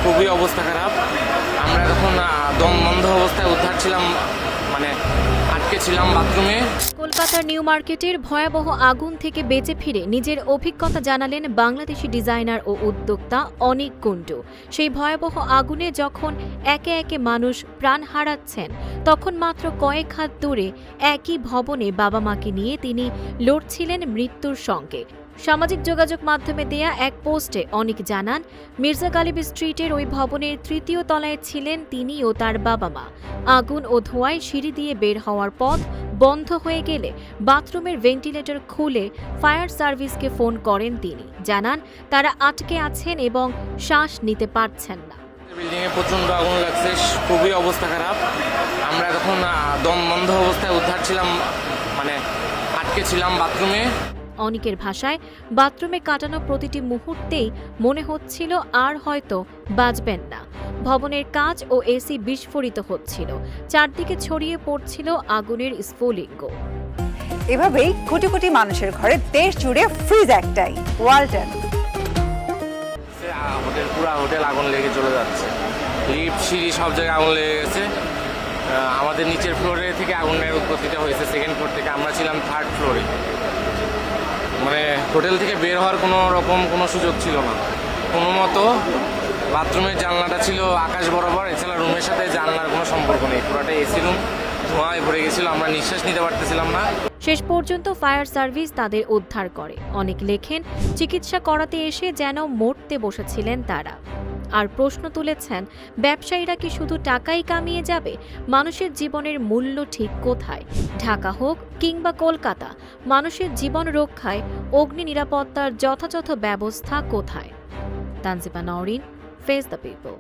খুবই অবস্থা খারাপ। আমরা তখন দম বন্ধ অবস্থায় উদ্ধার ছিলাম, মানে আটকে ছিলাম বাথরুমে। কলকাতার নিউ মার্কেটের ভয়াবহ আগুন থেকে বেঁচে ফিরে নিজের অভিজ্ঞতা জানালেন বাংলাদেশি ডিজাইনার ও উদ্যোক্তা অনিক কুণ্ডু। সেই ভয়াবহ আগুনে যখন একে একে মানুষ প্রাণ হারাচ্ছেন, তখন মাত্র কয়েক হাত দূরে একই ভবনে বাবা মাকে নিয়ে তিনি লড়ছিলেন মৃত্যুর সঙ্গে। সামাজিক যোগাযোগ মাধ্যমে দেয়া এক পোস্টে অনিক জানান, মির্জা গালিব স্ট্রিটের ওই ভবনের ৩য় তলায় ছিলেন তিনি ও তার বাবা মা। আগুন ও ধোঁয়ায় সিঁড়ি দিয়ে বের হওয়ার পথ বন্ধ হয়ে গেলে বাথরুমের ভেন্টিলেটর খুলে ফায়ার সার্ভিসকে ফোন করেন তিনি। জানান, তারা আটকে আছেন এবং শ্বাস নিতে পারছেন না। বিল্ডিংয়ে প্রচণ্ড আগুন লাগছে, খুবই অবস্থা খারাপ। আমরা তখন দম বন্ধ অবস্থায় উদ্ধার ছিলাম, মানে আটকে ছিলাম বাথরুমে। অনিকের ভাষায়, বাথরুমে কাটানো প্রতিটি মুহূর্তেই মনে হচ্ছিল আর হয়তো বাঁচবেন না। ভবনের কাঁচ ও এসি বিস্ফোরিত হচ্ছিল, চারদিকে ছড়িয়ে পড়ছিল আগুনের স্ফুলিঙ্গ। এভাবেই কোটি কোটি মানুষের ঘরে দেশ জুড়ে ফ্রিজ একটাই, ওয়ালটন। পুরো হোটেল আগুন লেগে চলে যাচ্ছে, লিফট সিঁড়ি সব জায়গায় আগুন লেগে গেছে। আমাদের নিচের ফ্লোরে থেকে আগুনের উৎপত্তিটা হয়েছে সেকেন্ড ফ্লোর থেকে, আমরা ছিলাম 3rd ফ্লোরে। মানে হোটেল থেকে বের হওয়ার কোনো সুযোগ ছিল না। কোনো মতো বাথরুমের জানলাটা ছিল আকাশ বরাবর, এছাড়া রুমের সাথে জানলার কোনো সম্পর্ক নেই। পুরোটা এসি রুম, ধোঁয়ায় ভরে গেছিল, আমরা নিঃশ্বাস নিতে পারতেছিলাম না। শেষ পর্যন্ত ফায়ার সার্ভিস তাদের উদ্ধার করে। অনেক লেখেন, চিকিৎসা করাতে এসে যেন মরতে বসেছিলেন তারা। আর প্রশ্ন তুলেছেন, ব্যবসায়ীরা কি শুধু টাকাই কামিয়ে যাবে? মানুষের জীবনের মূল্য ঠিক কোথায়? ঢাকা হোক কিংবা কলকাতা, মানুষের জীবন রক্ষায় অগ্নি নিরাপত্তার যথাযথ ব্যবস্থা কোথায়? Tanjima Nowrin, face the people.